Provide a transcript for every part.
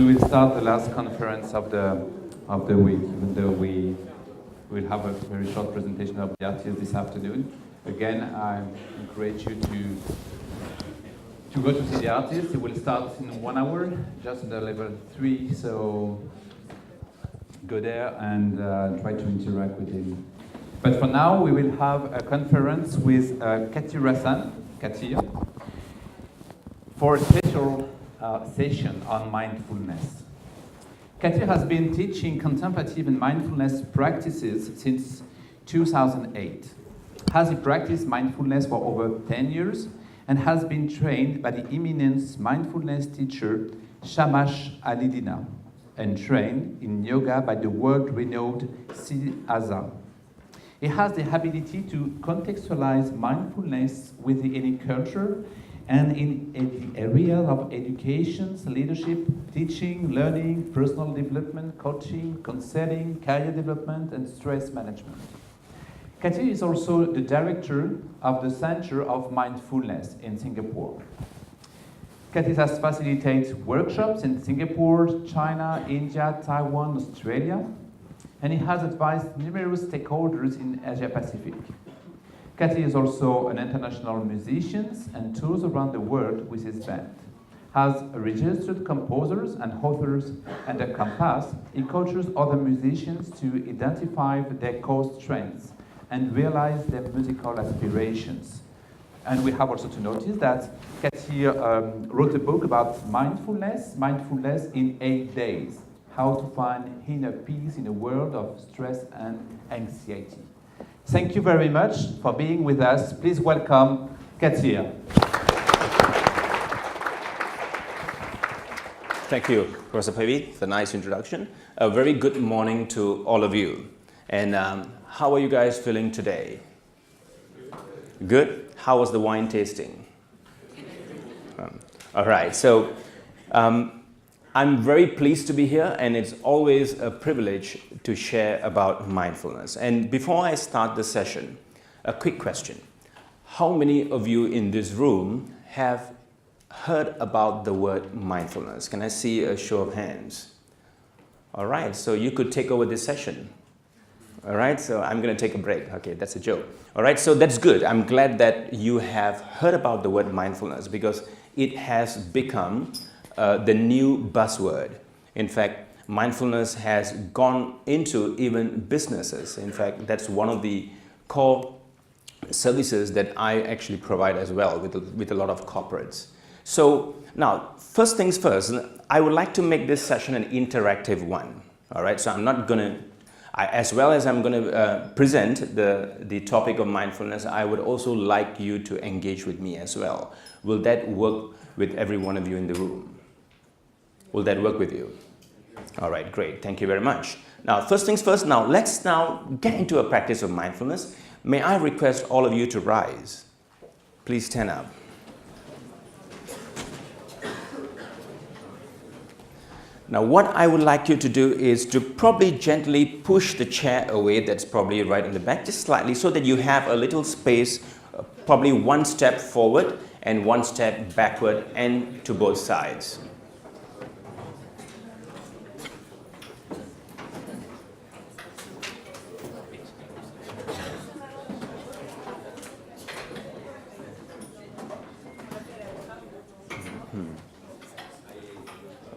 we will start the last conference of the week, even though we will have a very short presentation of the artists this afternoon. Again, I encourage you to go to see the artist. It will start in 1 hour, just the level 3, so go there and try to interact with him. But for now, we will have a conference with Kathirasan K for a special session on mindfulness. Kathir has been teaching contemplative and mindfulness practices since 2008. Has practiced mindfulness for over 10 years and has been trained by the eminent mindfulness teacher Shamash Alidina and trained in yoga by the world-renowned Siddhartha. He has the ability to contextualize mindfulness within any culture and in the areas of education, leadership, teaching, learning, personal development, coaching, counseling, career development, and stress management. Kathir is also the director of the Center of Mindfulness in Singapore. Kathir has facilitated workshops in Singapore, China, India, Taiwan, Australia, and he has advised numerous stakeholders in Asia Pacific. Kathir is also an international musician and tours around the world with his band. As registered composers and authors under Compass, he coaches other musicians to identify their core strengths and realize their musical aspirations. And we have also to notice that Kathir wrote a book about mindfulness in 8 days, how to find inner peace in a world of stress and anxiety. Thank you very much for being with us. Please welcome Kathir. Thank you, Professor Pavi, for the nice introduction. A very good morning to all of you. And how are you guys feeling today? Good? How was the wine tasting? All right, so I'm very pleased to be here, and it's always a privilege to share about mindfulness. And before I start the session, a quick question. How many of you in this room have heard about the word mindfulness? Can I see a show of hands? All right, so you could take over this session. All right, so I'm going to take a break. Okay, that's a joke. All right, so that's good. I'm glad that you have heard about the word mindfulness because it has become the new buzzword. In fact, mindfulness has gone into even businesses. In fact, that's one of the core services that I actually provide as well with a lot of corporates. So now, first things first, I would like to make this session an interactive one. All right, so I'm not going to, as well as I'm going to present the topic of mindfulness, I would also like you to engage with me as well. Will that work with every one of you in the room? Will that work with you? All right, great. Thank you very much. Now, first things first, let's get into a practice of mindfulness. May I request all of you to rise? Please stand up. Now, what I would like you to do is to probably gently push the chair away, that's probably right in the back, just slightly, so that you have a little space, probably one step forward and one step backward and to both sides.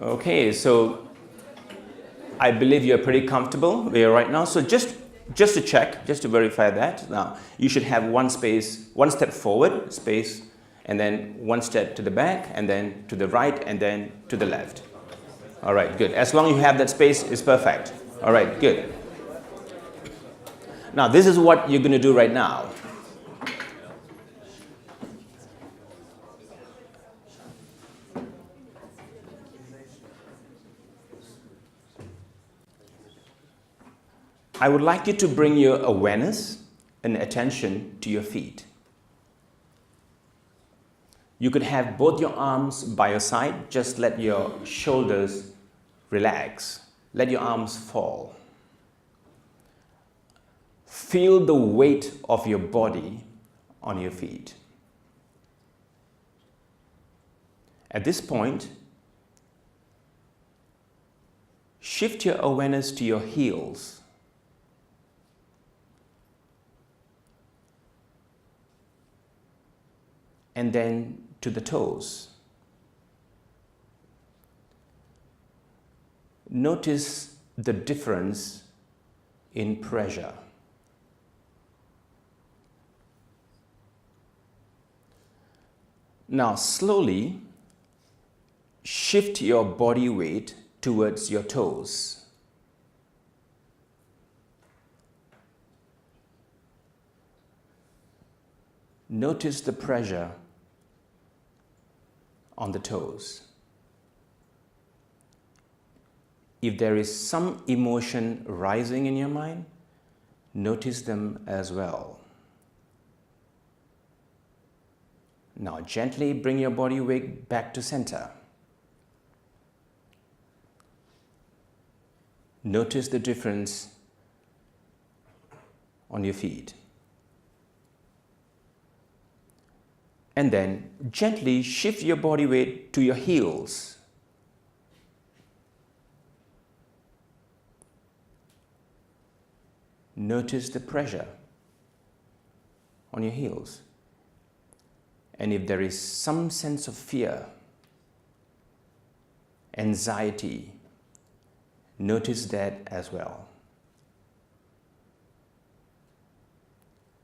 Okay, so I believe you're pretty comfortable there right now. So just to check, just to verify that, now you should have one step forward, space, and then one step to the back, and then to the right, and then to the left. All right, good. As long as you have that space, it's perfect. All right, good. Now, this is what you're going to do right now. I would like you to bring your awareness and attention to your feet. You could have both your arms by your side. Just let your shoulders relax. Let your arms fall. Feel the weight of your body on your feet. At this point, shift your awareness to your heels. And then to the toes. Notice the difference in pressure. Now slowly shift your body weight towards your toes. Notice the pressure on the toes. If there is some emotion rising in your mind, notice them as well. Now gently bring your body weight back to center. Notice the difference on your feet. And then gently shift your body weight to your heels. Notice the pressure on your heels. And if there is some sense of fear, anxiety, notice that as well.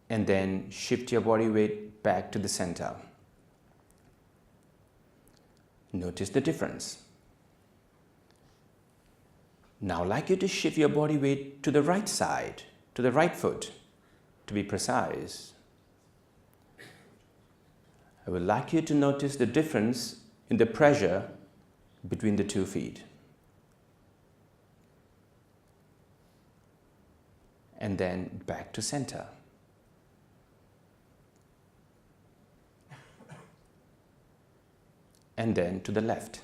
And then shift your body weight back to the center. Notice the difference. Now I'd like you to shift your body weight to the right side, to the right foot, to be precise. I would like you to notice the difference in the pressure between the 2 feet. And then back to center. And then to the left.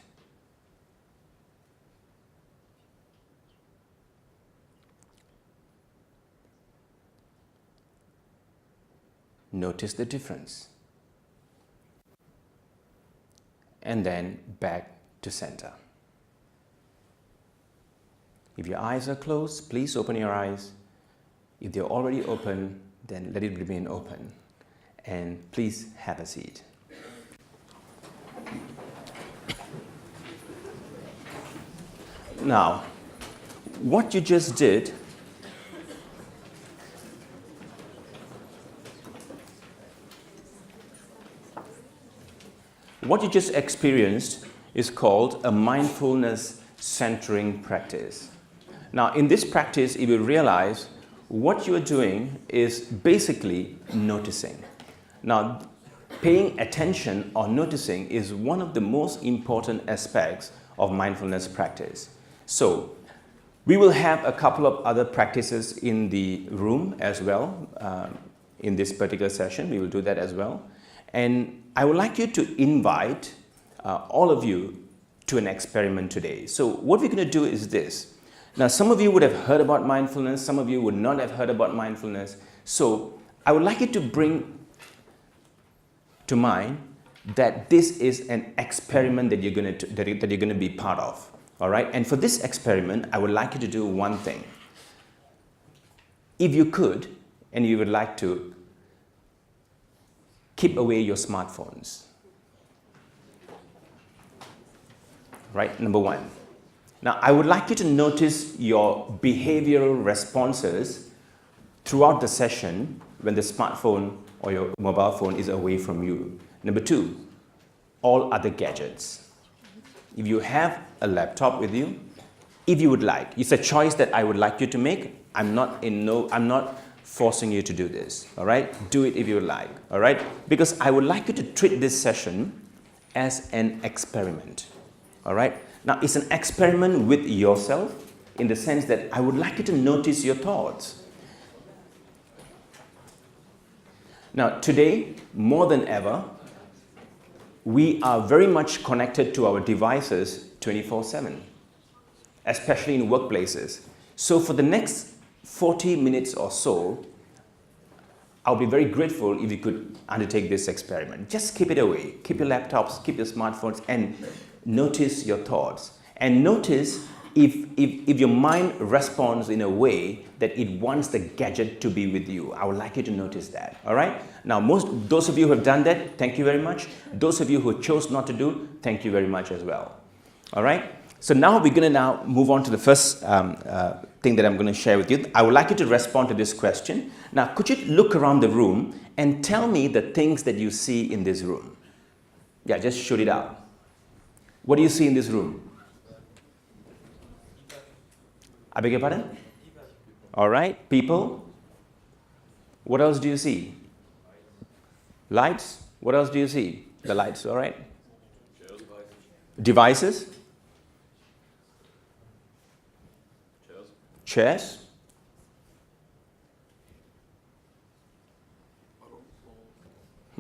Notice the difference. And then back to center. If your eyes are closed, please open your eyes. If they're already open, then let it remain open. And please have a seat. Now, what you just did what you just experienced is called a mindfulness centering practice. Now, in this practice, you will realize what you are doing is basically noticing. Now, paying attention or noticing is one of the most important aspects of mindfulness practice. So, we will have a couple of other practices in the room as well. In this particular session, we will do that as well. And I would like you to invite all of you to an experiment today. So what we're going to do is this. Now, some of you would have heard about mindfulness. Some of you would not have heard about mindfulness. So I would like you to bring to mind that this is an experiment that you're going to be part of. All right? And for this experiment, I would like you to do one thing. If you could, and you would like to, keep away your smartphones. Right? Number one. Now, I would like you to notice your behavioral responses throughout the session when the smartphone or your mobile phone is away from you. Number two, all other gadgets. If you have a laptop with you, if you would like, it's a choice that I would like you to make. I'm not forcing you to do this, all right? Do it if you would like, all right? Because I would like you to treat this session as an experiment, all right? Now, it's an experiment with yourself in the sense that I would like you to notice your thoughts. Now, today, more than ever, we are very much connected to our devices 24/7, especially in workplaces. So for the next 40 minutes or so, I'll be very grateful if you could undertake this experiment. Just keep it away. Keep your laptops, keep your smartphones, and notice your thoughts. And notice if your mind responds in a way that it wants the gadget to be with you. I would like you to notice that, all right? Now, those of you who have done that, thank you very much. Those of you who chose not to do, thank you very much as well, all right? So now we're going to move on to the first thing that I'm going to share with you. I would like you to respond to this question. Now, could you look around the room and tell me the things that you see in this room? Yeah, just shoot it out. What do you see in this room? I beg your pardon? All right, people. What else do you see? Lights. What else do you see? The lights, all right. Devices. Chairs.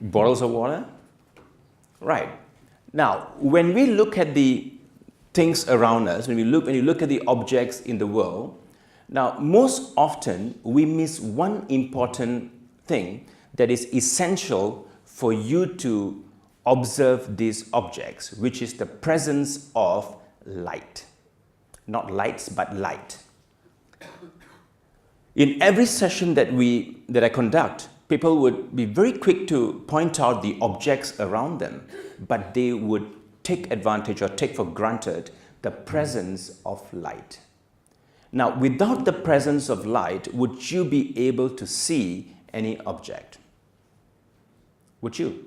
Bottles of water. Right. Now, when we look at the things around us, when you look at the objects in the world, now most often we miss one important thing that is essential for you to observe these objects, which is the presence of light. Not lights, but light. In every session that I conduct, people would be very quick to point out the objects around them, but they would take advantage or take for granted the presence of light. Now, without the presence of light, would you be able to see any object? Would you?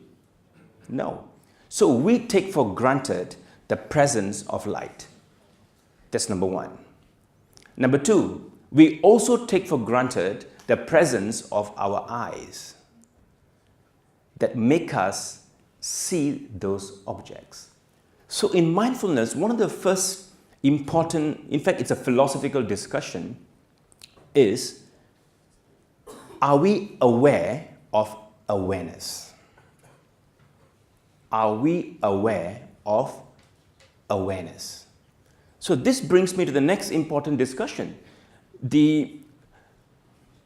No. So we take for granted the presence of light. That's number one. Number two, we also take for granted the presence of our eyes that make us see those objects. So in mindfulness, one of the first important, in fact, it's a philosophical discussion, is, are we aware of awareness? Are we aware of awareness? So this brings me to the next important discussion, the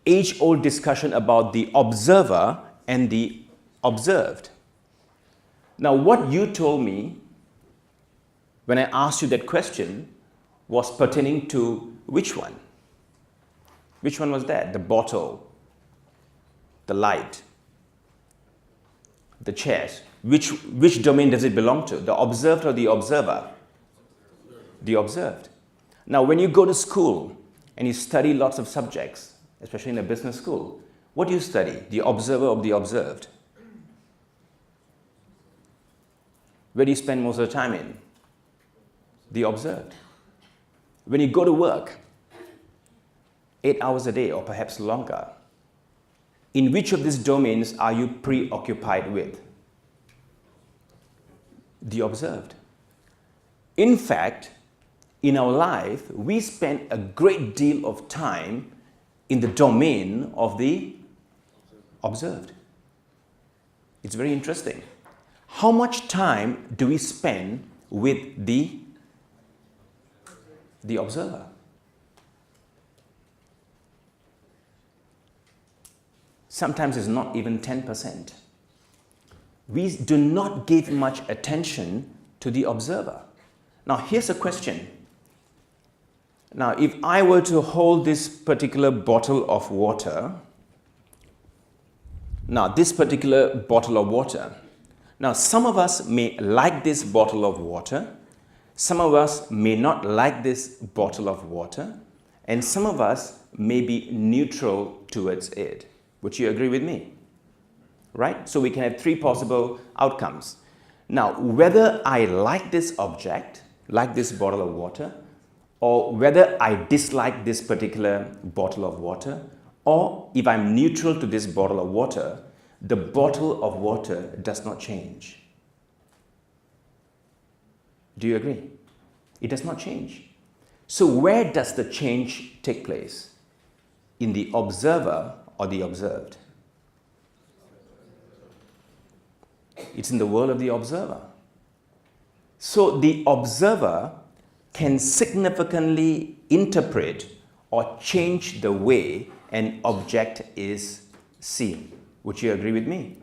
age-old discussion about the observer and the observed. Now, what you told me when I asked you that question was pertaining to which one? Which one was that? The bottle, the light, the chairs. Which domain does it belong to? The observed or the observer? The observed. Now, when you go to school and you study lots of subjects, especially in a business school, what do you study? The observer or the observed? Where do you spend most of the time in? The observed. When you go to work, 8 hours a day or perhaps longer, in which of these domains are you preoccupied with? The observed. In fact, in our life, we spend a great deal of time in the domain of the observed. It's very interesting. How much time do we spend with the observer? Sometimes it's not even 10%. We do not give much attention to the observer. Now, here's a question. Now, if I were to hold this particular bottle of water, now some of us may like this bottle of water, some of us may not like this bottle of water, and some of us may be neutral towards it. Would you agree with me? Right? So we can have three possible outcomes. Now, whether I like this object, like this bottle of water, or whether I dislike this particular bottle of water, or if I'm neutral to this bottle of water, the bottle of water does not change. Do you agree? It does not change. So where does the change take place? In the observer or the observed? It's in the world of the observer. So the observer can significantly interpret or change the way an object is seen. Would you agree with me?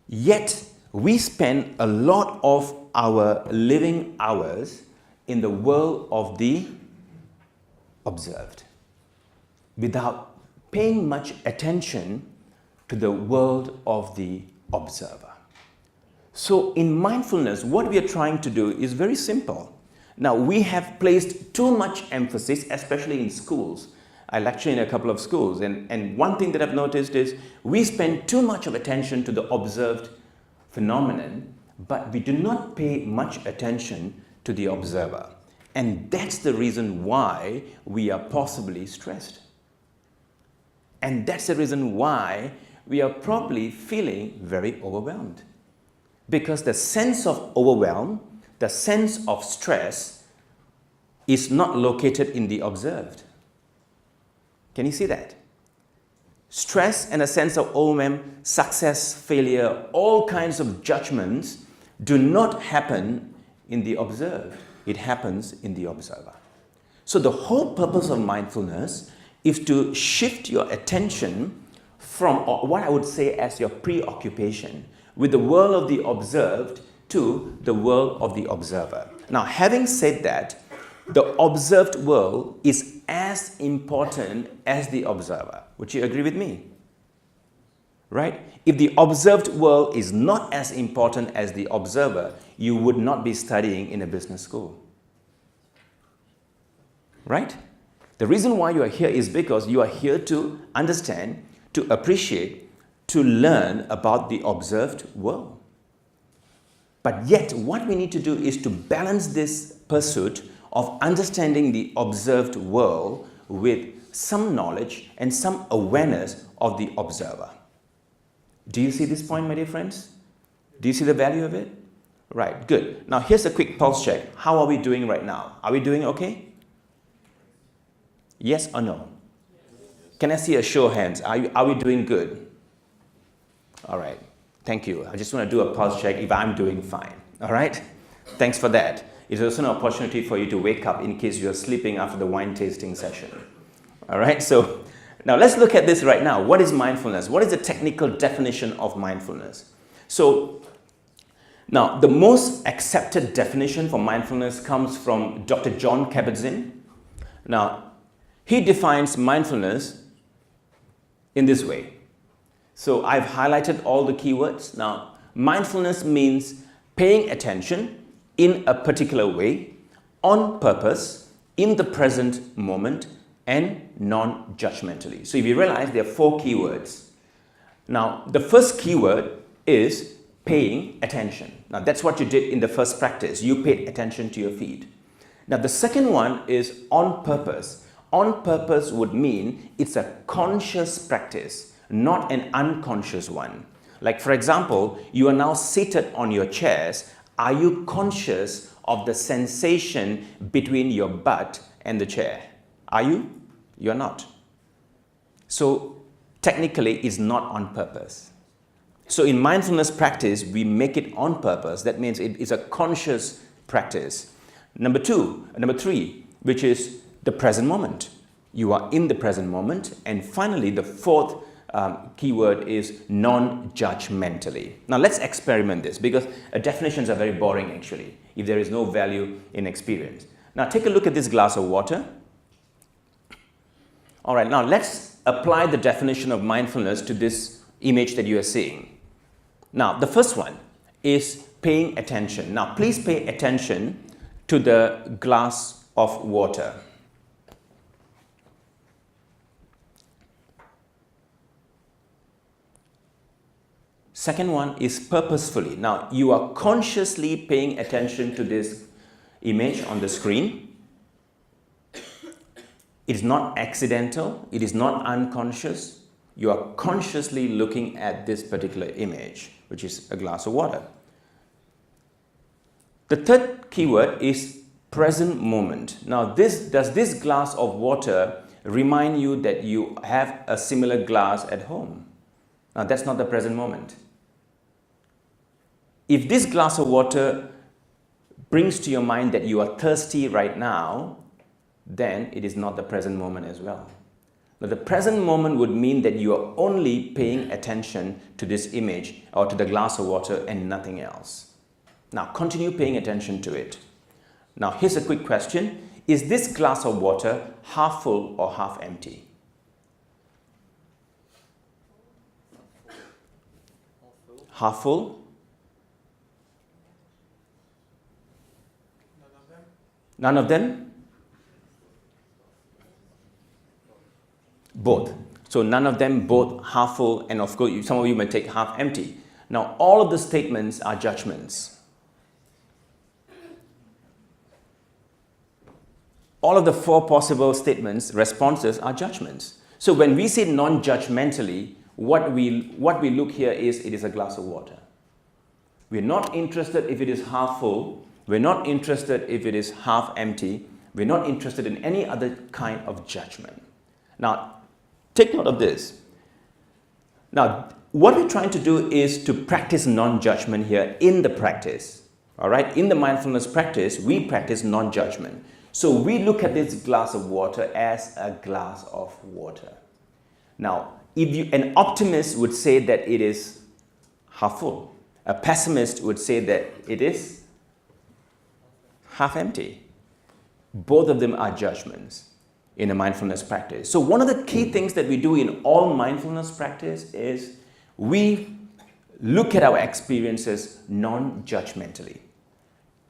Yet, we spend a lot of our living hours in the world of the observed without paying much attention to the world of the observer. So in mindfulness, what we are trying to do is very simple. Now, we have placed too much emphasis, especially in schools. I lecture in a couple of schools, and one thing that I've noticed is we spend too much of attention to the observed phenomenon, but we do not pay much attention to the observer. And that's the reason why we are possibly stressed. And that's the reason why we are probably feeling very overwhelmed. Because the sense of overwhelm, the sense of stress is not located in the observed. Can you see that? Stress and a sense of overwhelm, success, failure, all kinds of judgments do not happen in the observed. It happens in the observer. So the whole purpose of mindfulness is to shift your attention from what I would say as your preoccupation with the world of the observed to the world of the observer. Now, having said that, the observed world is as important as the observer. Would you agree with me? Right? If the observed world is not as important as the observer, you would not be studying in a business school. Right? The reason why you are here is because you are here to understand, to appreciate, to learn about the observed world. But yet, what we need to do is to balance this pursuit of understanding the observed world with some knowledge and some awareness of the observer. Do you see this point, my dear friends? Do you see the value of it? Right, good. Now, here's a quick pulse check. How are we doing right now? Are we doing okay? Yes or no? Can I see a show of hands? Are we doing good? All right. Thank you. I just want to do a pulse check if I'm doing fine. All right? Thanks for that. It's also an opportunity for you to wake up in case you're sleeping after the wine tasting session. All right? So now let's look at this right now. What is mindfulness? What is the technical definition of mindfulness? So now the most accepted definition for mindfulness comes from Dr. John Kabat-Zinn. Now, he defines mindfulness in this way. So I've highlighted all the keywords. Now, mindfulness means paying attention in a particular way, on purpose, in the present moment, and non-judgmentally. So if you realize there are 4 keywords. Now, the first keyword is paying attention. Now, that's what you did in the first practice. You paid attention to your feet. Now, the second one is on purpose. On purpose would mean it's a conscious practice, not an unconscious one. Like, for example, you are now seated on your chairs. Are you conscious of the sensation between your butt and the chair? Are you? You're not. So technically, it's not on purpose. So in mindfulness practice, we make it on purpose. That means it is a conscious practice. Number 3, which is the present moment. You are in the present moment. And finally, the fourth keyword is non-judgmentally. Now let's experiment this, because definitions are very boring actually if there is no value in experience. Now take a look at this glass of water. All right, now let's apply the definition of mindfulness to this image that you are seeing. Now the first one is paying attention. Now please pay attention to the glass of water. Second one is purposefully. Now, you are consciously paying attention to this image on the screen. It is not accidental. It is not unconscious. You are consciously looking at this particular image, which is a glass of water. The third keyword is present moment. Now, does this glass of water remind you that you have a similar glass at home? Now, that's not the present moment. If this glass of water brings to your mind that you are thirsty right now, then it is not the present moment as well. Now, the present moment would mean that you are only paying attention to this image or to the glass of water and nothing else. Now, continue paying attention to it. Now, here's a quick question. Is this glass of water half full or half empty? Half full? None of them? Both. So none of them, both half full, and of course some of you may take half empty. Now all of the statements are judgments. All of the 4 possible statements, responses, are judgments. So when we say non-judgmentally, what we look here is it is a glass of water. We're not interested if it is half full. We're not interested if it is half empty. We're not interested in any other kind of judgment. Now, take note of this. Now, what we're trying to do is to practice non-judgment here in the practice. All right? In the mindfulness practice, we practice non-judgment. So we look at this glass of water as a glass of water. Now, an optimist would say that it is half full. A pessimist would say that it is half empty. Both of them are judgments in a mindfulness practice. So one of the key things that we do in all mindfulness practice is we look at our experiences non-judgmentally.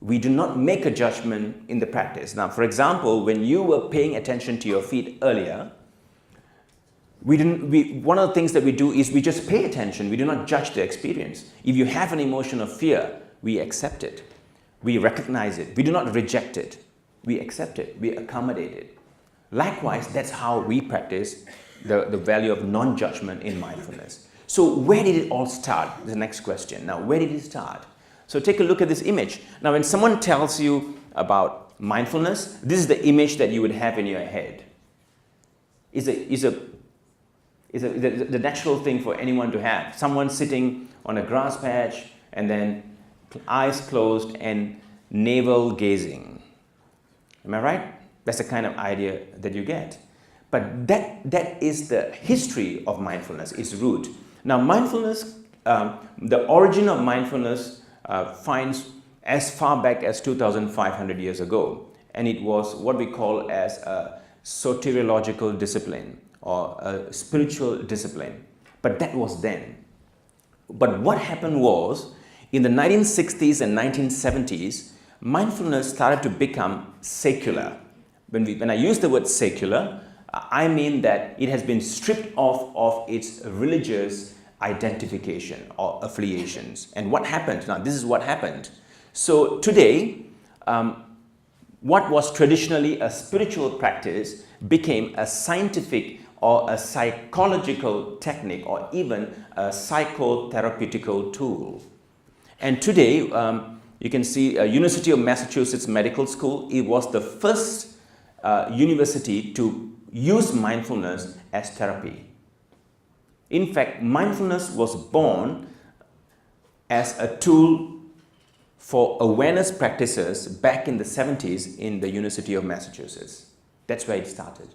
We do not make a judgment in the practice. Now, for example, when you were paying attention to your feet earlier, one of the things that we do is we just pay attention. We do not judge the experience. If you have an emotion of fear, we accept it. We recognize it. We do not reject it. We accept it. We accommodate it. Likewise, that's how we practice the value of non-judgment in mindfulness. So where did it all start? The next question. Now, where did it start? So take a look at this image. Now, when someone tells you about mindfulness, this is the image that you would have in your head. Is the natural thing for anyone to have. Someone sitting on a grass patch and then eyes closed and navel gazing. Am I right? That's the kind of idea that you get. But that is the history of mindfulness, its root. Now, mindfulness, the origin of mindfulness finds as far back as 2,500 years ago. And it was what we call as a soteriological discipline or a spiritual discipline. But that was then. But what happened was, in the 1960s and 1970s, mindfulness started to become secular. When I use the word secular, I mean that it has been stripped off of its religious identification or affiliations. And what happened? Now, this is what happened. So today, what was traditionally a spiritual practice became a scientific or a psychological technique or even a psychotherapeutical tool. And today, you can see University of Massachusetts Medical School. It was the first university to use mindfulness as therapy. In fact, mindfulness was born as a tool for awareness practices back in the 70s in the University of Massachusetts. That's where it started.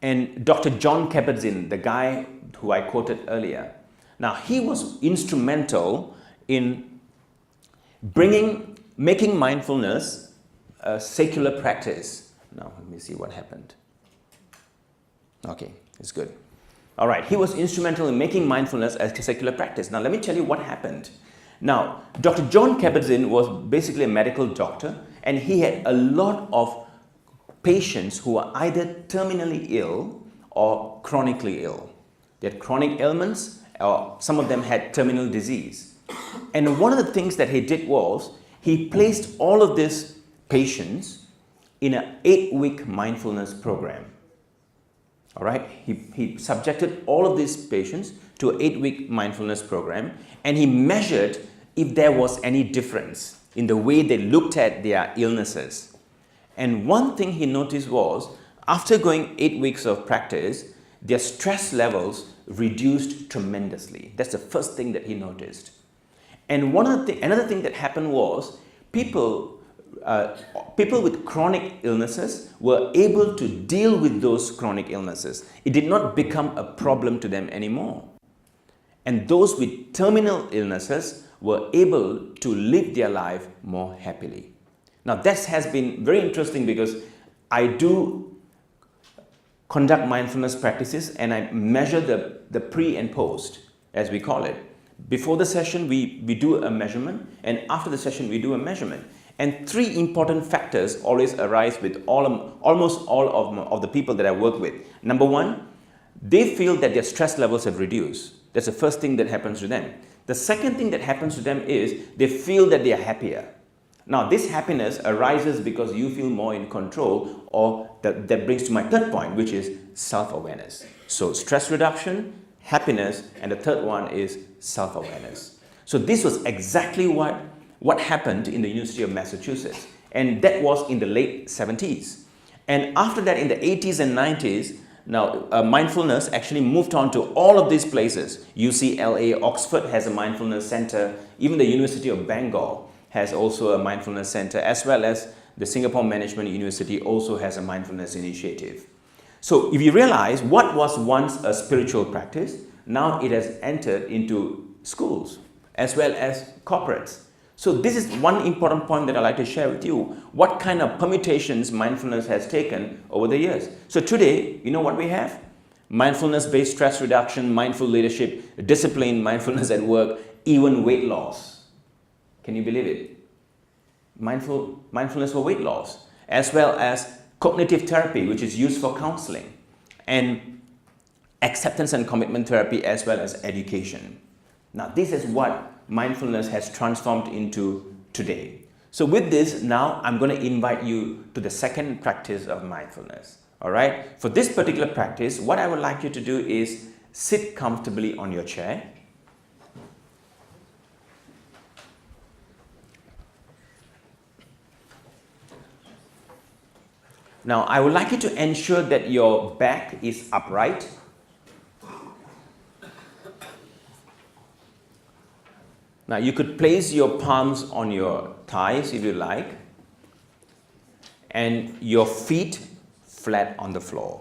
And Dr. John Kabat-Zinn, the guy who I quoted earlier, now he was instrumental in making mindfulness a secular practice. Now, let me see what happened. Okay, it's good. All right, he was instrumental in making mindfulness a secular practice. Now, let me tell you what happened. Now, Dr. John Kabat-Zinn was basically a medical doctor, and he had a lot of patients who were either terminally ill or chronically ill. They had chronic ailments, or some of them had terminal disease. And one of the things that he did was, he placed all of these patients in an 8-week mindfulness program. All right, he subjected all of these patients to an 8-week mindfulness program, and he measured if there was any difference in the way they looked at their illnesses. And one thing he noticed was, after going 8 weeks of practice, their stress levels reduced tremendously. That's the first thing that he noticed. And another thing that happened was, people with chronic illnesses were able to deal with those chronic illnesses. It did not become a problem to them anymore. And those with terminal illnesses were able to live their life more happily. Now that has been very interesting because I do conduct mindfulness practices and I measure the pre and post, as we call it. Before the session, we do a measurement, and after the session, we do a measurement. And three important factors always arise with almost all of the people that I work with. Number one, they feel that their stress levels have reduced. That's the first thing that happens to them. The second thing that happens to them is they feel that they are happier. Now, this happiness arises because you feel more in control, or that brings to my third point, which is self-awareness. So, stress reduction, happiness, and the third one is self-awareness. So, this was exactly what happened in the University of Massachusetts, and that was in the late 70s. And after that, in the 80s and 90s, now mindfulness actually moved on to all of these places. UCLA, Oxford has a mindfulness center, even the University of Bangor has also a mindfulness center, as well as the Singapore Management University also has a mindfulness initiative. So if you realize what was once a spiritual practice, now it has entered into schools as well as corporates. So this is one important point that I'd like to share with you, what kind of permutations mindfulness has taken over the years. So today, you know what we have? Mindfulness-based stress reduction, mindful leadership, discipline, mindfulness at work, even weight loss. Can you believe it? Mindfulness for weight loss, as well as cognitive therapy, which is used for counseling, and acceptance and commitment therapy, as well as education. Now, this is what mindfulness has transformed into today. So with this, now I'm going to invite you to the second practice of mindfulness. All right? For this particular practice, what I would like you to do is sit comfortably on your chair. Now, I would like you to ensure that your back is upright. Now, you could place your palms on your thighs if you like, and your feet flat on the floor.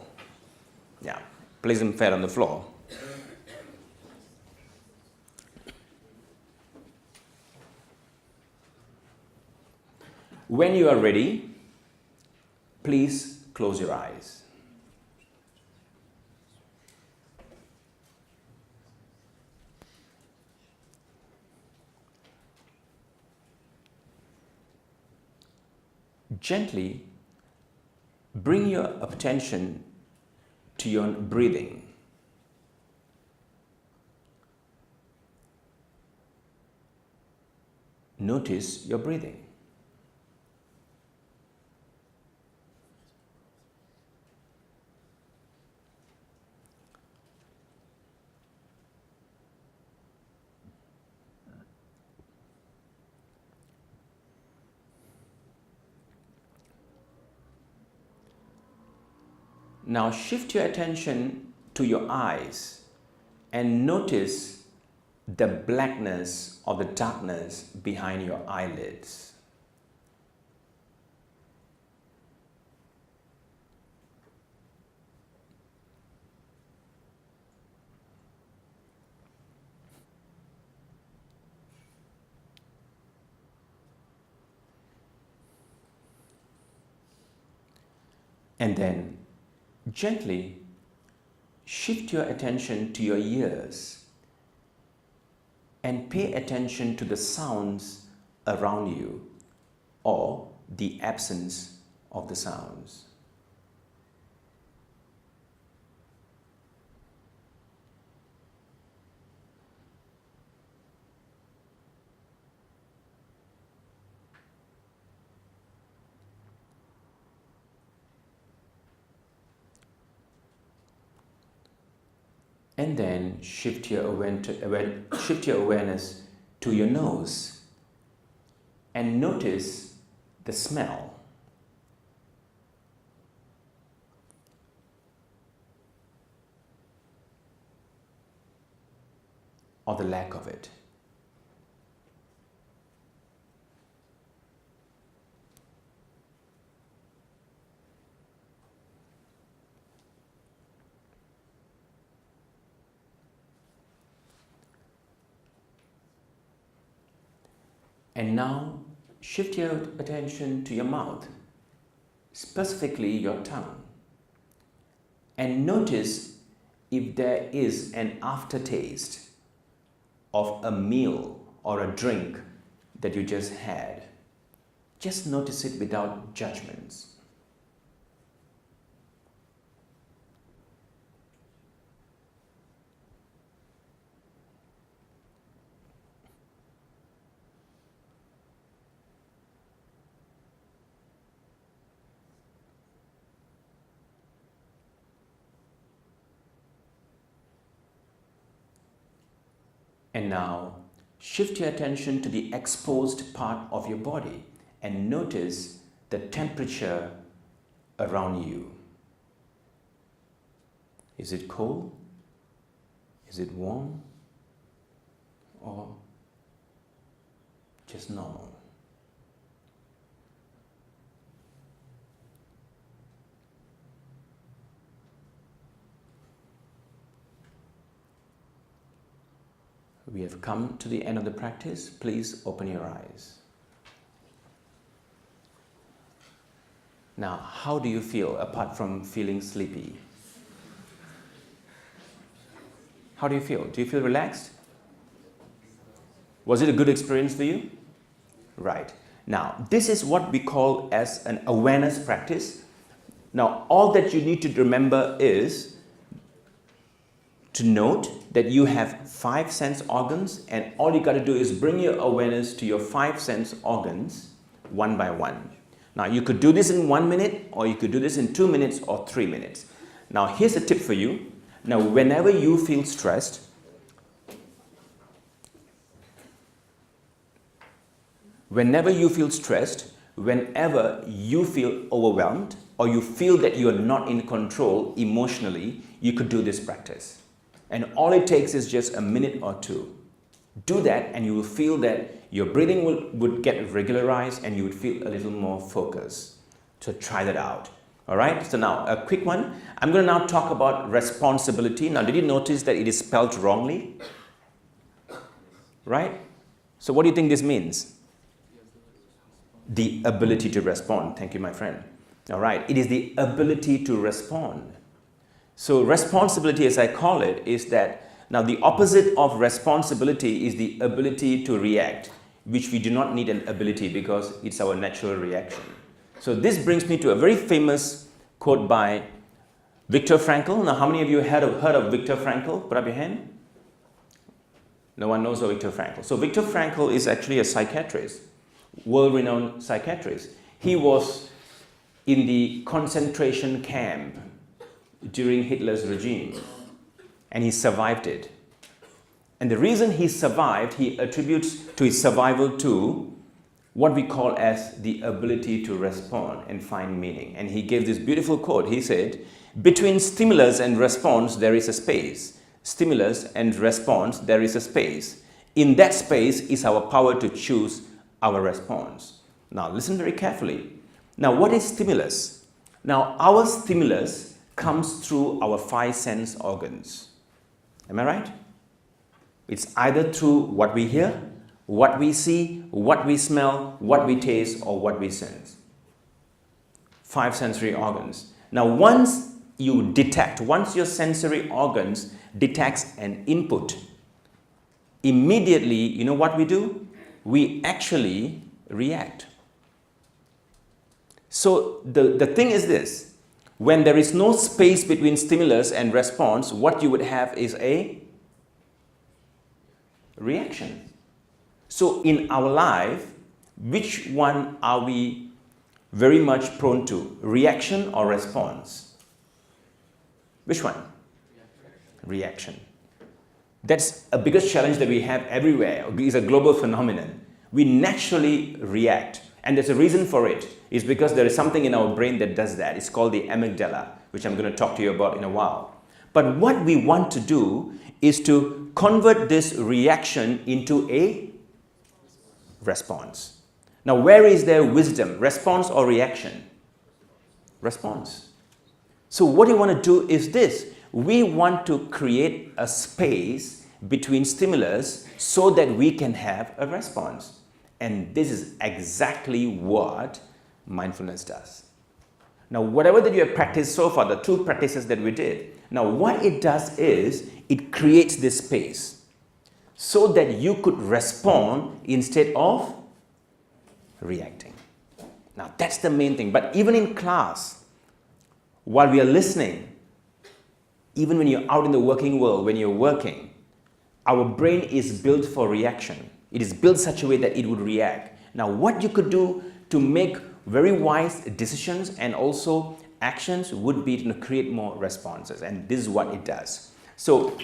Yeah, place them flat on the floor. When you are ready, please close your eyes. Gently bring your attention to your breathing. Notice your breathing. Now shift your attention to your eyes and notice the blackness or the darkness behind your eyelids. And then gently shift your attention to your ears and pay attention to the sounds around you or the absence of the sounds. And then shift your awareness to your nose and notice the smell. Or the lack of it. And now shift your attention to your mouth, specifically your tongue, and notice if there is an aftertaste of a meal or a drink that you just had. Just notice it without judgments. And now, shift your attention to the exposed part of your body and notice the temperature around you. Is it cold? Is it warm? Or just normal? We have come to the end of the practice. Please open your eyes. Now, how do you feel apart from feeling sleepy? How do you feel? Do you feel relaxed? Was it a good experience for you? Right. Now, this is what we call as an awareness practice. Now, all that you need to remember is to note that you have 5 sense organs, and all you got to do is bring your awareness to your 5 sense organs one by one. Now, you could do this in 1 minute, or you could do this in 2 minutes or 3 minutes. Now, here's a tip for you. Now, whenever you feel stressed, whenever you feel overwhelmed, or you feel that you are not in control emotionally, you could do this practice. And all it takes is just a minute or 2. Do that and you will feel that your breathing would get regularized and you would feel a little more focused. So try that out. All right, so now a quick one. I'm going to now talk about responsibility. Now, did you notice that it is spelled wrongly? Right? So what do you think this means? The ability to respond. Thank you, my friend. All right, it is the ability to respond. So responsibility, as I call it, is that now the opposite of responsibility is the ability to react, which we do not need an ability because it's our natural reaction. So this brings me to a very famous quote by Viktor Frankl. Now, how many of you heard of Viktor Frankl? Put up your hand. No one knows of Viktor Frankl. So Viktor Frankl is actually a psychiatrist, world-renowned psychiatrist. He was in the concentration camp during Hitler's regime, and he survived it. And the reason he survived, he attributes to his survival to what we call as the ability to respond and find meaning. And he gave this beautiful quote. He said, "Between stimulus and response, there is a space. Stimulus and response, there is a space. In that space is our power to choose our response." Now, listen very carefully. Now, what is stimulus? Now, our stimulus comes through our 5 sense organs. Am I right? It's either through what we hear, what we see, what we smell, what we taste, or what we sense. 5 sensory organs. Now, once your sensory organs detects an input, immediately, you know what we do? We actually react. So the thing is this. When there is no space between stimulus and response, what you would have is a reaction. So in our life, which one are we very much prone to? Reaction or response? Which one? Reaction. That's a biggest challenge that we have everywhere. It's a global phenomenon. We naturally react. And there's a reason for it. It's because there is something in our brain that does that. It's called the amygdala, which I'm going to talk to you about in a while. But what we want to do is to convert this reaction into a response. Now, where is there wisdom? Response or reaction? Response. So what you want to do is this. We want to create a space between stimulus so that we can have a response. And this is exactly what mindfulness does. Now, whatever that you have practiced so far, the 2 practices that we did, now what it does is it creates this space so that you could respond instead of reacting. Now, that's the main thing. But even in class, while we are listening, even when you're out in the working world, when you're working, our brain is built for reaction. It is built such a way that it would react. Now, what you could do to make very wise decisions and also actions would be to create more responses. And this is what it does. So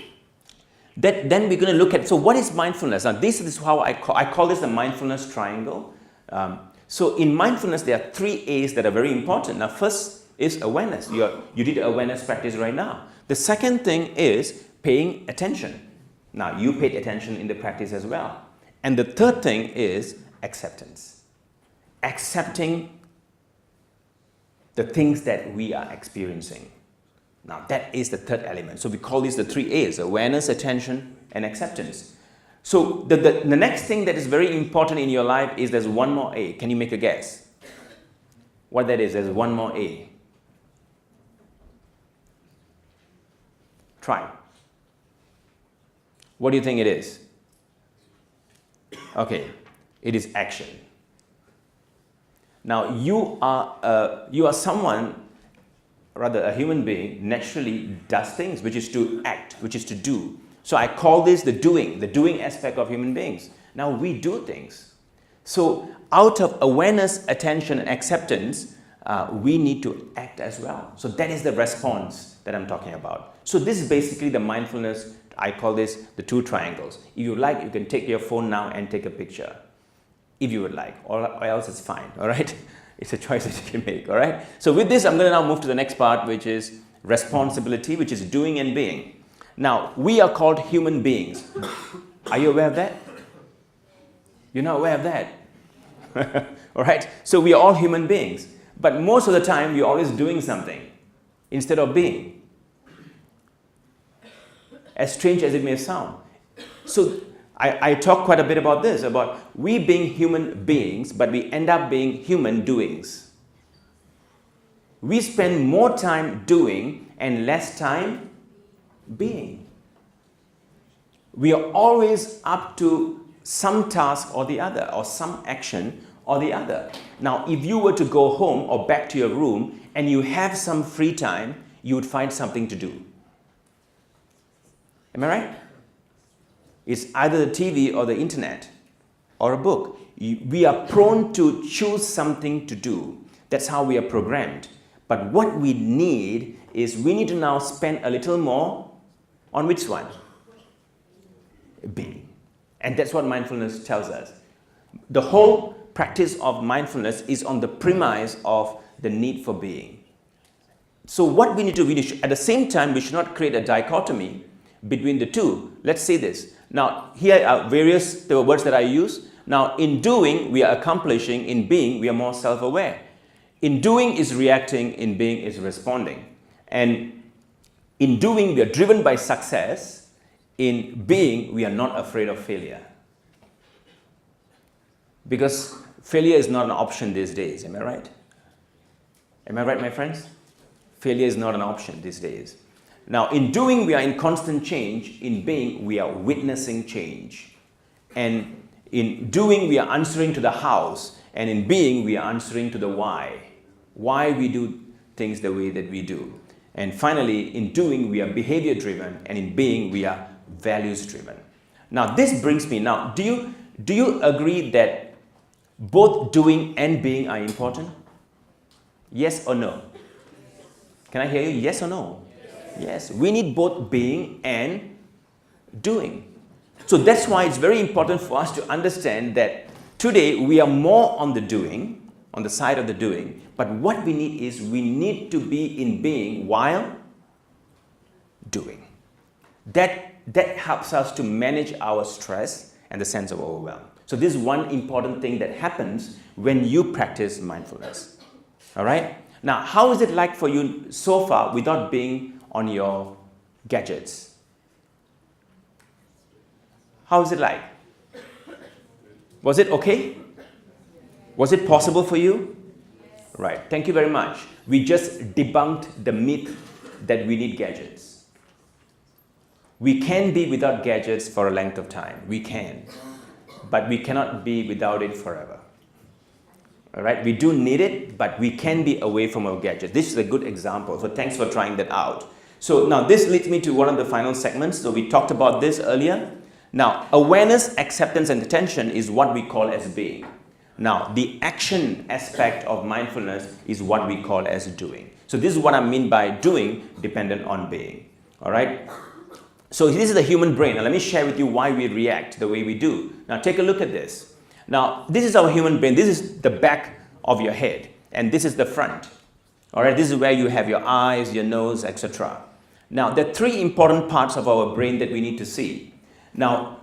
then we're going to look at, so what is mindfulness? Now, this is how I call this the mindfulness triangle. So in mindfulness, there are 3 A's that are very important. Now, first is awareness. You did awareness practice right now. The second thing is paying attention. Now, you paid attention in the practice as well. And the third thing is acceptance. Accepting the things that we are experiencing. Now, that is the third element. So we call these the 3 A's, awareness, attention, and acceptance. So the next thing that is very important in your life is there's one more A. Can you make a guess? What that is? There's one more A. Try. What do you think it is? Okay, it is action. Now, you are someone, rather a human being, naturally does things, which is to act, which is to do. So I call this the doing aspect of human beings. Now, we do things. So out of awareness, attention, and acceptance, we need to act as well. So that is the response that I'm talking about. So this is basically the mindfulness. I call this the 2 triangles. If you like, you can take your phone now and take a picture, if you would like, or else it's fine, all right? It's a choice that you can make, all right? So with this, I'm going to now move to the next part, which is responsibility, which is doing and being. Now, we are called human beings. Are you aware of that? You're not aware of that? All right? So we are all human beings. But most of the time, we're always doing something instead of being. As strange as it may sound. So I talk quite a bit about this, about we being human beings, but we end up being human doings. We spend more time doing and less time being. We are always up to some task or the other, or some action or the other. Now, if you were to go home or back to your room and you have some free time, you would find something to do. Am I right? It's either the TV or the internet or a book. We are prone to choose something to do. That's how we are programmed. But what we need is we need to now spend a little more on which one? Being. And that's what mindfulness tells us. The whole practice of mindfulness is on the premise of the need for being. So what we need to do, at the same time, we should not create a dichotomy between the two. Let's say this. Now, here are various words that I use. Now, in doing, we are accomplishing. In being, we are more self-aware. In doing is reacting. In being is responding. And in doing, we are driven by success. In being, we are not afraid of failure. Because failure is not an option these days. Am I right? Am I right, my friends? Failure is not an option these days. Now, in doing, we are in constant change. In being, we are witnessing change. And in doing, we are answering to the hows. And in being, we are answering to the why. Why we do things the way that we do. And finally, in doing, we are behavior-driven. And in being, we are values-driven. Now, this brings me, now, do you agree that both doing and being are important? Yes or no? Can I hear you? Yes or no? Yes, we need both being and doing. So that's why it's very important for us to understand that today we are more on the doing, on the side of the doing, but what we need is we need to be in being while doing. That helps us to manage our stress and the sense of overwhelm. So this is one important thing that happens when you practice mindfulness. All right? Now, how is it like for you so far without being on your gadgets? How is it like? Was it okay? Was it possible for you? Right. Thank you very much. We just debunked the myth that we need gadgets. We can be without gadgets for a length of time. We can. But we cannot be without it forever. All right? We do need it, but we can be away from our gadget. This is a good example. So thanks for trying that out. So now this leads me to one of the final segments. So we talked about this earlier. Now, awareness, acceptance, and attention is what we call as being. Now, the action aspect of mindfulness is what we call as doing. So this is what I mean by doing dependent on being. All right? So this is the human brain. Now, let me share with you why we react the way we do. Now, take a look at this. Now, this is our human brain. This is the back of your head, and this is the front. All right? This is where you have your eyes, your nose, etc. Now, there are three important parts of our brain that we need to see. Now,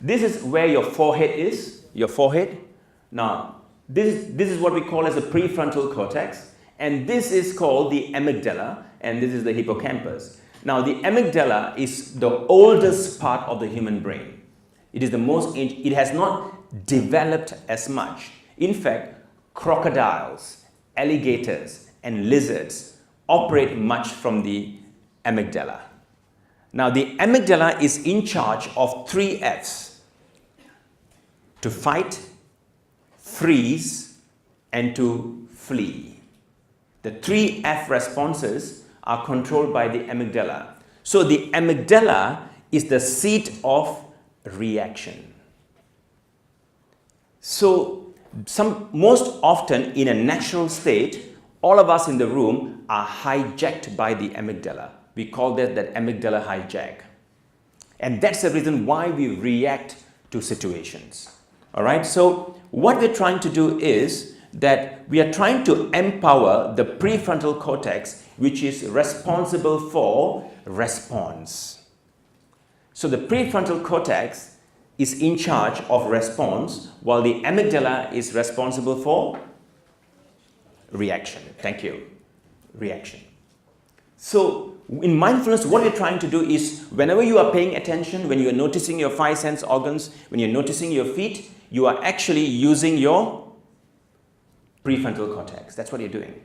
this is where your forehead is, your forehead. Now, this is what we call as the prefrontal cortex, and this is called the amygdala, and this is the hippocampus. Now, the amygdala is the oldest part of the human brain. It is the most, it has not developed as much. In fact, crocodiles, alligators, and lizards operate much from the amygdala. Now, the amygdala is in charge of 3 Fs: to fight, freeze, and to flee. The 3 F responses are controlled by the amygdala. So the amygdala is the seat of reaction. So most often in a natural state, all of us in the room are hijacked by the amygdala. We call that amygdala hijack. And that's the reason why we react to situations. All right? So what we're trying to do is that we are trying to empower the prefrontal cortex, which is responsible for response. So the prefrontal cortex is in charge of response, while the amygdala is responsible for reaction. Thank you. Reaction. So in mindfulness, what we're trying to do is whenever you are paying attention, when you are noticing your 5 sense organs, when you're noticing your feet, you are actually using your prefrontal cortex. That's what you're doing.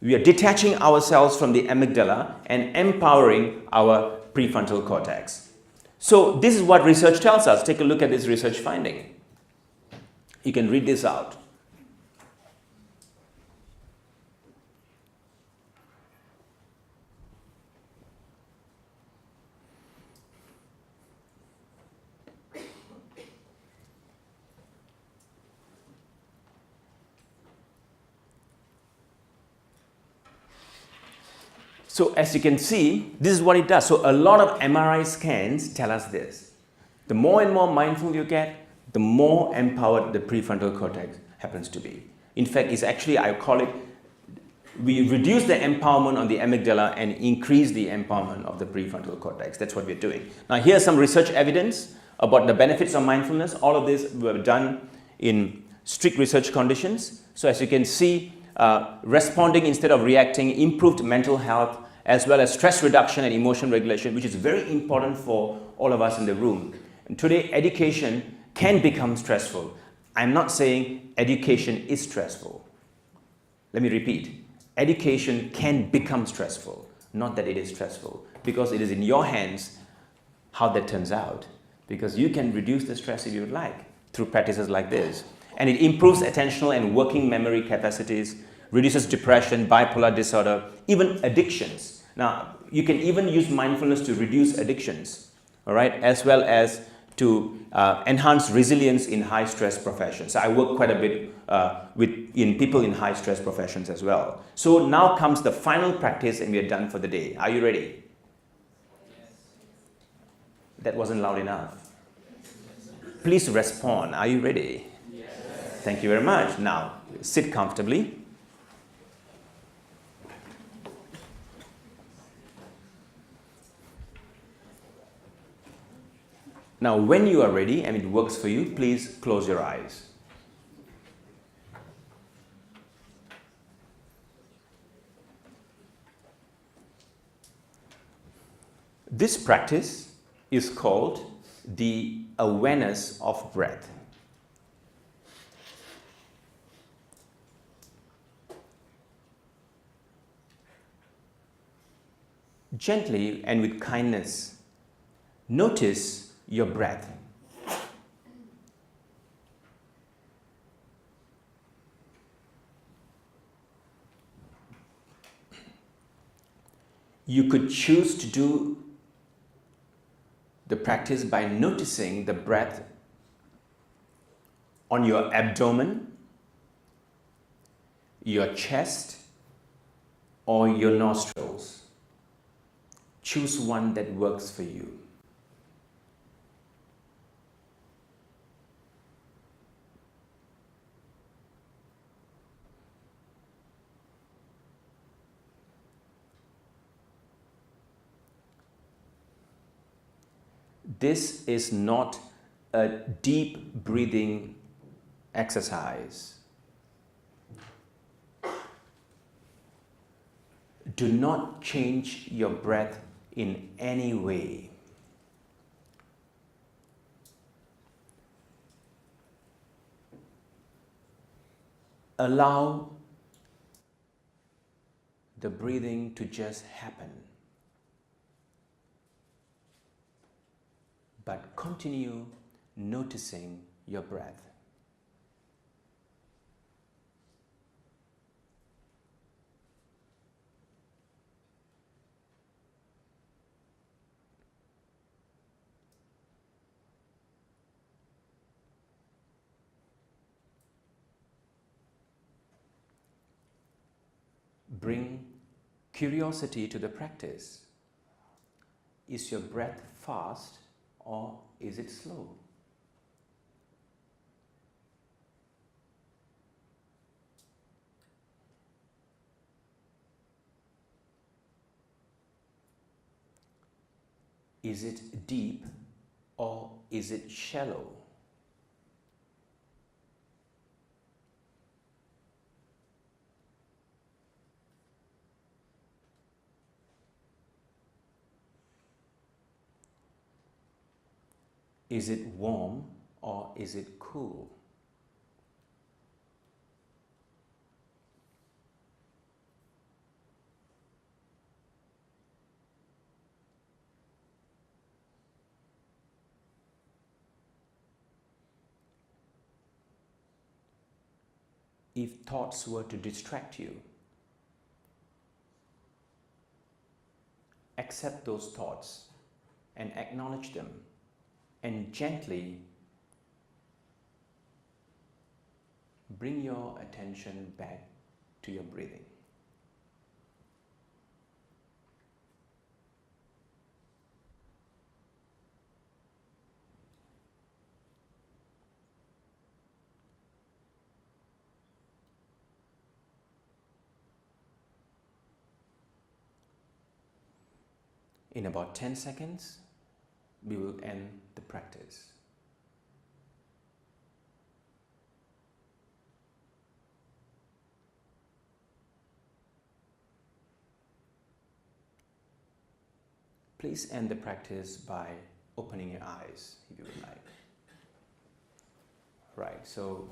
We are detaching ourselves from the amygdala and empowering our prefrontal cortex. So this is what research tells us. Take a look at this research finding. You can read this out. So as you can see, this is what it does. So a lot of MRI scans tell us this. The more and more mindful you get, the more empowered the prefrontal cortex happens to be. In fact, it's actually, I call it, we reduce the empowerment on the amygdala and increase the empowerment of the prefrontal cortex. That's what we're doing. Now here's some research evidence about the benefits of mindfulness. All of this were done in strict research conditions. So as you can see, responding instead of reacting improved mental health, as well as stress reduction and emotion regulation, which is very important for all of us in the room. And today, education can become stressful. I'm not saying education is stressful. Let me repeat. Education can become stressful, not that it is stressful, because it is in your hands how that turns out. Because you can reduce the stress if you would like through practices like this. And it improves attentional and working memory capacities, reduces depression, bipolar disorder, even addictions. Now, you can even use mindfulness to reduce addictions, all right, as well as to enhance resilience in high-stress professions. So I work quite a bit in people in high-stress professions as well. So now comes the final practice and we are done for the day. Are you ready? Yes. That wasn't loud enough. Please respond. Are you ready? Yes. Thank you very much. Now, sit comfortably. Now, when you are ready and it works for you, please close your eyes. This practice is called the awareness of breath. Gently and with kindness, notice your breath. You could choose to do the practice by noticing the breath on your abdomen, your chest, or your nostrils. Choose one that works for you. This is not a deep breathing exercise. Do not change your breath in any way. Allow the breathing to just happen, but continue noticing your breath. Bring curiosity to the practice. Is your breath fast or is it slow? Is it deep or is it shallow? Is it warm or is it cool? If thoughts were to distract you, accept those thoughts and acknowledge them, and gently bring your attention back to your breathing. In about 10 seconds, we will end the practice. Please end the practice by opening your eyes, if you would like. Right, so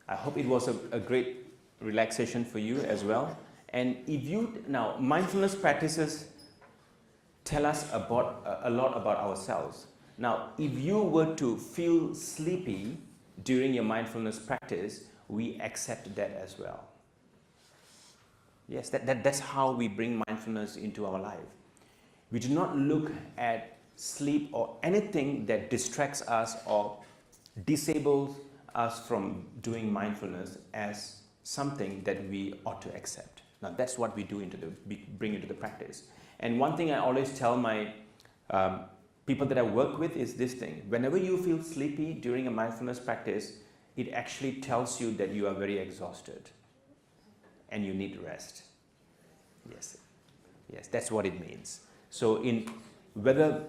I hope it was a great relaxation for you as well. And if you, now, mindfulness practices tell us about a lot about ourselves. Now, if you were to feel sleepy during your mindfulness practice, we accept that as well. Yes, that's how we bring mindfulness into our life. We do not look at sleep or anything that distracts us or disables us from doing mindfulness as something that we ought to accept. Now, that's what we do bring into the practice. And one thing I always tell my people that I work with is this thing. Whenever you feel sleepy during a mindfulness practice, it actually tells you that you are very exhausted and you need rest. Yes, that's what it means. So whether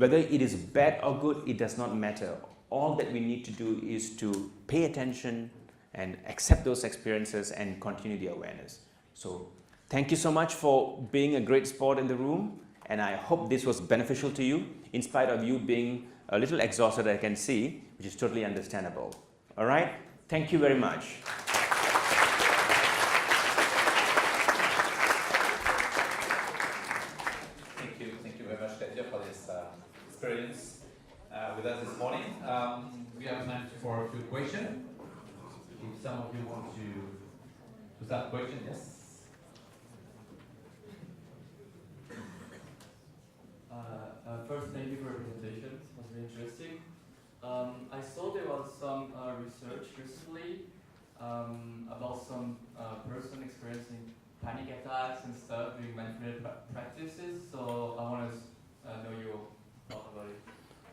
it is bad or good, it does not matter. All that we need to do is to pay attention and accept those experiences and continue the awareness. So thank you so much for being a great sport in the room, and I hope this was beneficial to you, in spite of you being a little exhausted, I can see, which is totally understandable. All right? Thank you very much. of you want to start question? Yes. First, thank you for your presentation. It was very interesting. I saw there was some research recently about some person experiencing panic attacks and stuff during mindfulness practices. So I want to know your thought about it.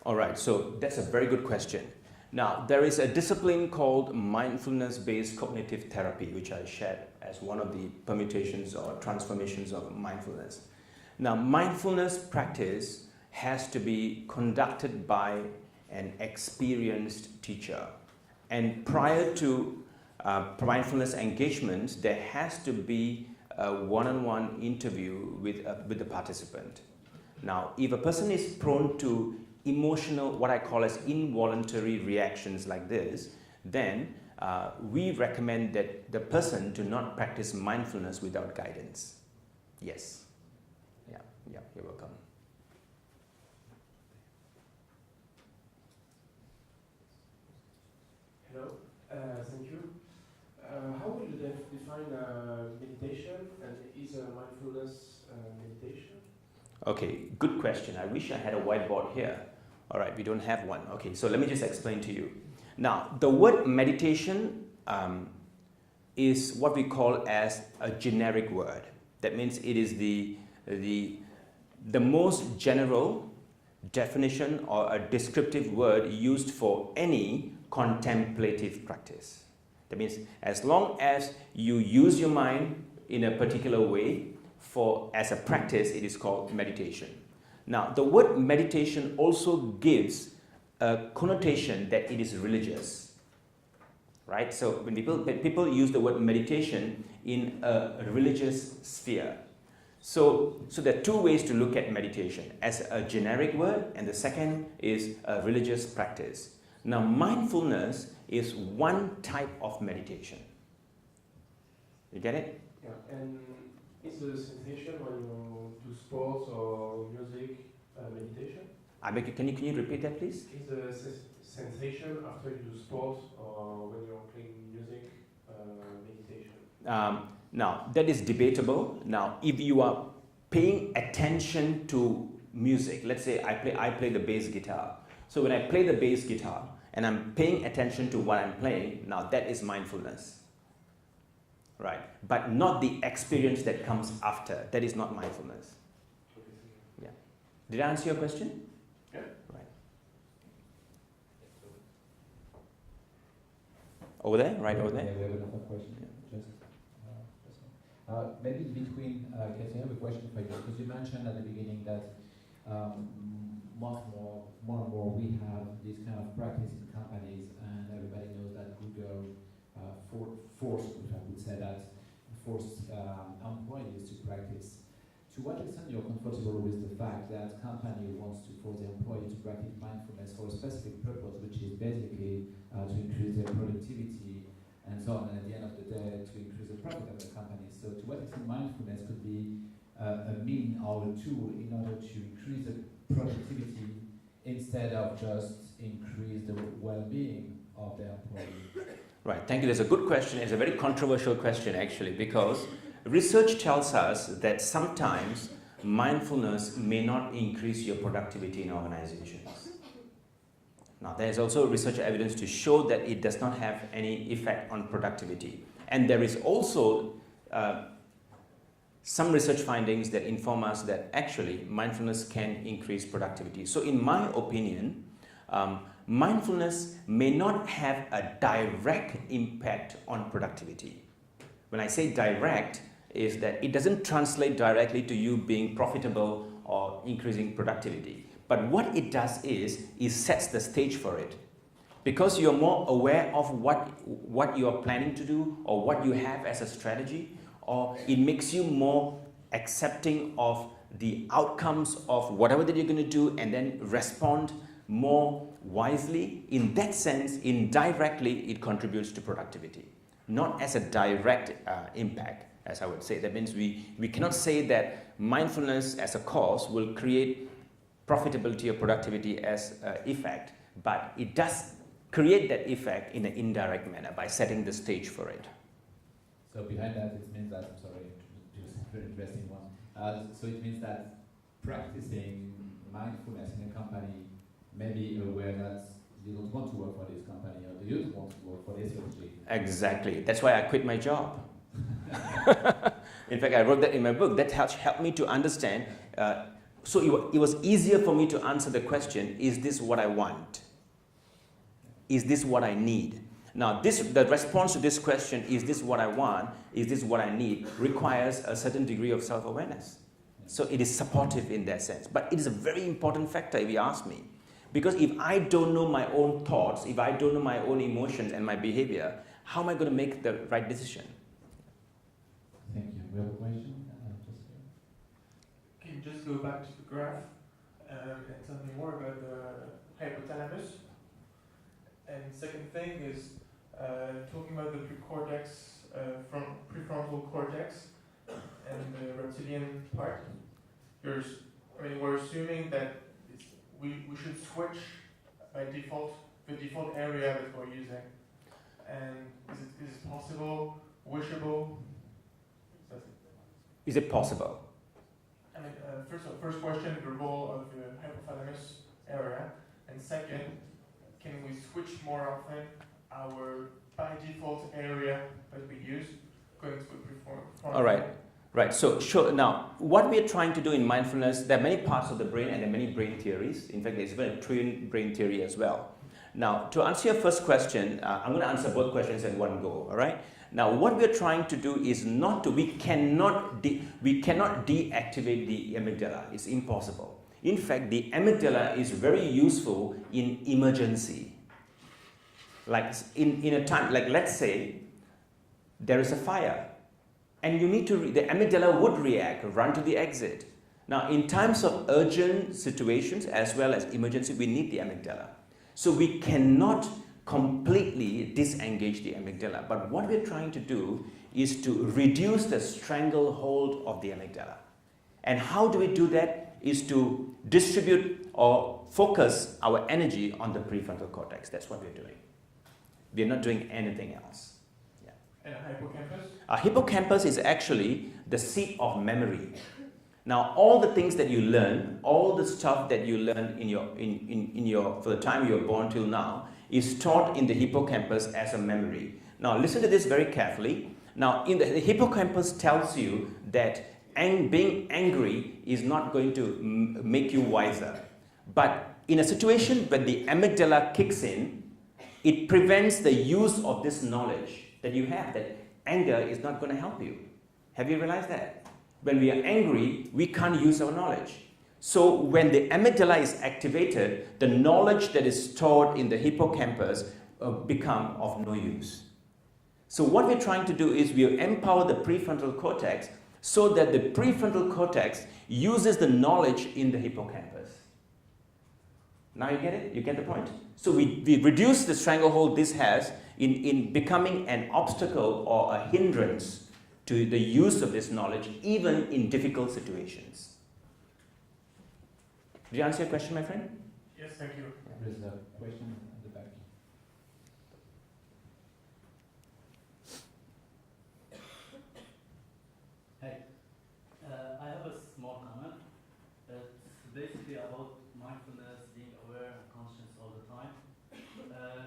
All right, so that's a very good question. Now, there is a discipline called mindfulness-based cognitive therapy, which I shared as one of the permutations or transformations of mindfulness. Now, mindfulness practice has to be conducted by an experienced teacher. And prior to mindfulness engagement, there has to be a one-on-one interview with the participant. Now, if a person is prone to emotional, what I call as involuntary reactions like this, then we recommend that the person to not practice mindfulness without guidance. Yes. Yeah, you're welcome. Hello, thank you. How would you define meditation, and is mindfulness meditation? Okay, good question. I wish I had a whiteboard here. All right, we don't have one. Okay, so let me just explain to you. Now, the word meditation is what we call as a generic word. That means it is the most general definition or a descriptive word used for any contemplative practice. That means as long as you use your mind in a particular way as a practice, it is called meditation. Now, the word meditation also gives a connotation that it is religious, right? So when people use the word meditation in a religious sphere. So there are two ways to look at meditation, as a generic word, and the second is a religious practice. Now, mindfulness is one type of meditation. You get it? Yeah, and is the sensation when you do sports or music meditation? I beg you, can you repeat that, please? Is the sensation after you do sports or when you're playing music meditation? Now, that is debatable. Now, if you are paying attention to music, let's say I play the bass guitar. So when I play the bass guitar and I'm paying attention to what I'm playing, now that is mindfulness, right? But not the experience that comes after. That is not mindfulness. Yeah. Did I answer your question? Yeah. Right. Over there? Right over there? Yeah, we have another question. Yeah. Maybe between, Kathleen, I have a question for you, because you mentioned at the beginning that more and more we have this kind of practice in companies, and everybody knows that Google forced employees to practice. To what extent you're comfortable with the fact that company wants to force the employee to practice mindfulness for a specific purpose, which is basically to increase their productivity and so on, and at the end of the day to increase the profit of the company. So to what extent mindfulness could be a mean or a tool in order to increase the productivity instead of just increase the well-being of the employee? Right, thank you. That's a good question. It's a very controversial question, actually, because research tells us that sometimes mindfulness may not increase your productivity in organizations. Now, there's also research evidence to show that it does not have any effect on productivity. And there is also some research findings that inform us that actually mindfulness can increase productivity. So in my opinion, mindfulness may not have a direct impact on productivity. When I say direct, is that it doesn't translate directly to you being profitable or increasing productivity. But what it does is sets the stage for it. Because you're more aware of what you are planning to do or what you have as a strategy, or it makes you more accepting of the outcomes of whatever that you're going to do and then respond more wisely. In that sense, indirectly, it contributes to productivity. Not as a direct impact, as I would say. That means we cannot say that mindfulness as a cause will create profitability or productivity as effect, but it does create that effect in an indirect manner by setting the stage for it. So behind that, it means that, I'm sorry, just a very interesting one. So it means that practicing mindfulness in a company may be aware that you don't want to work for this company or you don't want to work for this strategy. Exactly. That's why I quit my job. In fact, I wrote that in my book. That helped me to understand. So it was easier for me to answer the question, is this what I want? Is this what I need? Now, the response to this question, is this what I want, is this what I need, requires a certain degree of self-awareness. So it is supportive in that sense. But it is a very important factor if you ask me. Because if I don't know my own thoughts, if I don't know my own emotions and my behavior, how am I going to make the right decision? Thank you. We have a question? Can you just go back to the graph and tell me more about the hypothalamus? And second thing is talking about the precortex, from prefrontal cortex and the reptilian part. We're assuming that we should switch by default the default area that we're using. And is it possible, wishable? Is it possible? First question, the role of the hypothalamus area, and second, can we switch more often our by default area that we use going to a prefrontal? All right. Right, so sure. Now, what we are trying to do in mindfulness, there are many parts of the brain and there are many brain theories. In fact, there's even a twin brain theory as well. Now, to answer your first question, I'm going to answer both questions in one go, all right? Now, what we're trying to do is we cannot deactivate the amygdala. It's impossible. In fact, the amygdala is very useful in emergency. Like in a time, like let's say there is a fire. And you need the amygdala would react, run to the exit. Now, in times of urgent situations as well as emergency, we need the amygdala. So we cannot completely disengage the amygdala. But what we're trying to do is to reduce the stranglehold of the amygdala. And how do we do that? Is to distribute or focus our energy on the prefrontal cortex. That's what we're doing. We're not doing anything else. And a hippocampus? A hippocampus is actually the seat of memory. Now, all the things that you learn, all the stuff that you learn for the time you were born till now, is stored in the hippocampus as a memory. Now, listen to this very carefully. Now, the hippocampus tells you that being angry is not going to make you wiser. But in a situation when the amygdala kicks in, it prevents the use of this knowledge that you have, that anger is not going to help you. Have you realized that? When we are angry, we can't use our knowledge. So when the amygdala is activated, the knowledge that is stored in the hippocampus become of no use. So what we're trying to do is we empower the prefrontal cortex so that the prefrontal cortex uses the knowledge in the hippocampus. Now you get it? You get the point? So we reduce the stranglehold this has in becoming an obstacle or a hindrance to the use of this knowledge, even in difficult situations. Did you answer your question, my friend? Yes, thank you. There's a question at the back. Hey, I have a small comment. It's basically about mindfulness, being aware and conscious all the time.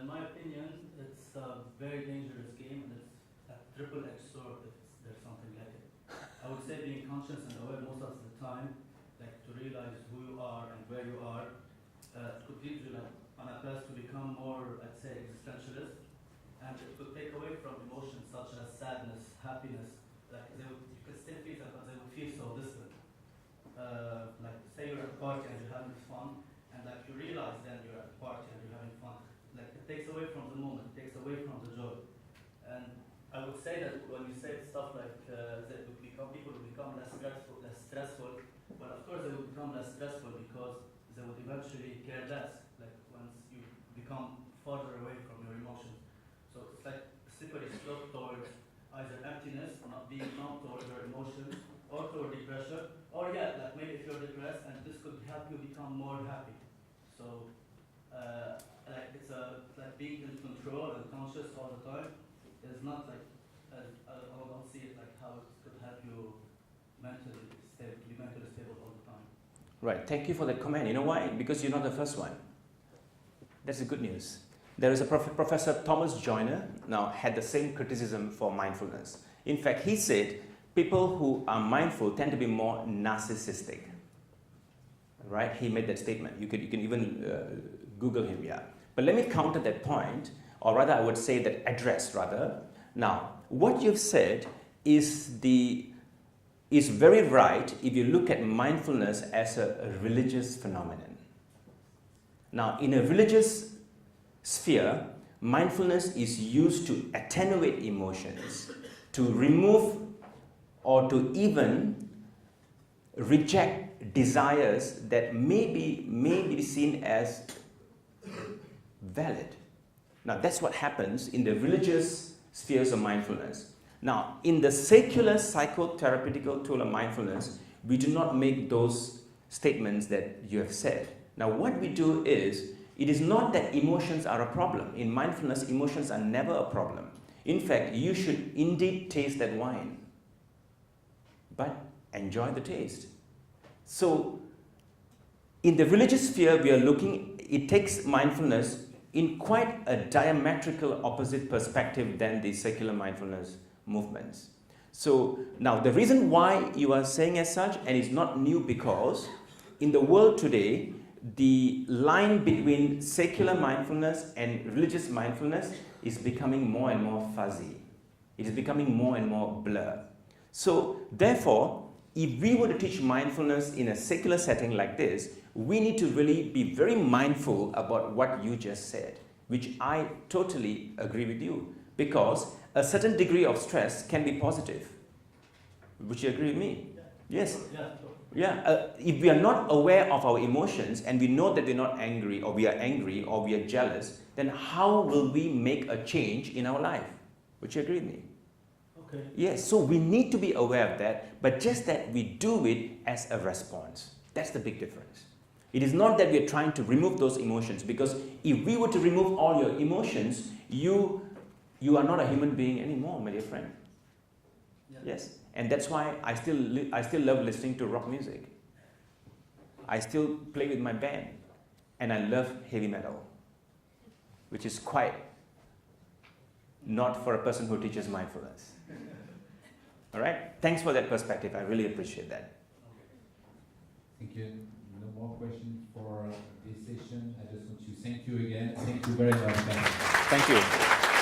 In my opinion, it's a very dangerous game, and it's a triple-edged sword if there's something like it. I would say being conscious and aware most of the time, like to realize who you are and where you are, could lead you like on a path to become more, I'd say, existentialist, and it could take away from emotions such as sadness, happiness. Like you could still feel that, but they would feel so distant. Like say you're at a party and you're having fun, and like you realize then you're at a party and you're having fun. Like it takes away from the moment, it takes away from the joy. And I would say that when you say stuff like people would become less stressful, well, of course they would become less stressful because they would eventually care less. Like once you become farther away from your emotions. So it's like a slippery slope towards either emptiness, not being numb towards your emotions, or toward depression, or like maybe if you're depressed, and this could help you become more happy. So like it's like being in control and conscious all the time is not like I don't see it like how it could help you mentally be mentally stable all the time. Right. Thank you for that comment. You know why? Because you're not the first one. That's the good news. There is a Professor Thomas Joyner now had the same criticism for mindfulness. In fact, he said people who are mindful tend to be more narcissistic. Right? He made that statement. You can even Google him, yeah. But let me counter that point, or rather I would say that address rather. Now, what you've said is very right if you look at mindfulness as a religious phenomenon. Now, in a religious sphere, mindfulness is used to attenuate emotions, to remove or to even reject desires that may be seen as valid. Now, that's what happens in the religious spheres of mindfulness. Now, in the secular psychotherapeutical tool of mindfulness, we do not make those statements that you have said. Now, what we do is, it is not that emotions are a problem. In mindfulness, emotions are never a problem. In fact, you should indeed taste that wine, but enjoy the taste. So, in the religious sphere, we are looking, it takes mindfulness in quite a diametrical opposite perspective than the secular mindfulness movements. So, now the reason why you are saying as such, and it's not new, because in the world today, the line between secular mindfulness and religious mindfulness is becoming more and more fuzzy. It is becoming more and more blurred. So, therefore, if we were to teach mindfulness in a secular setting like this, we need to really be very mindful about what you just said, which I totally agree with you, because a certain degree of stress can be positive. Would you agree with me? Yes. Yeah. If we are not aware of our emotions and we know that we're not angry or we are jealous, then how will we make a change in our life? Would you agree with me? Okay. Yes, so we need to be aware of that, but just that we do it as a response. That's the big difference. It is not that we are trying to remove those emotions, because if we were to remove all your emotions, you are not a human being anymore, my dear friend. Yeah. Yes, and that's why I still love listening to rock music. I still play with my band, and I love heavy metal, which is quite not for a person who teaches mindfulness. All right? Thanks for that perspective. I really appreciate that. Thank you. No more questions for this session. I just want to thank you again. Thank you very much. Thank you.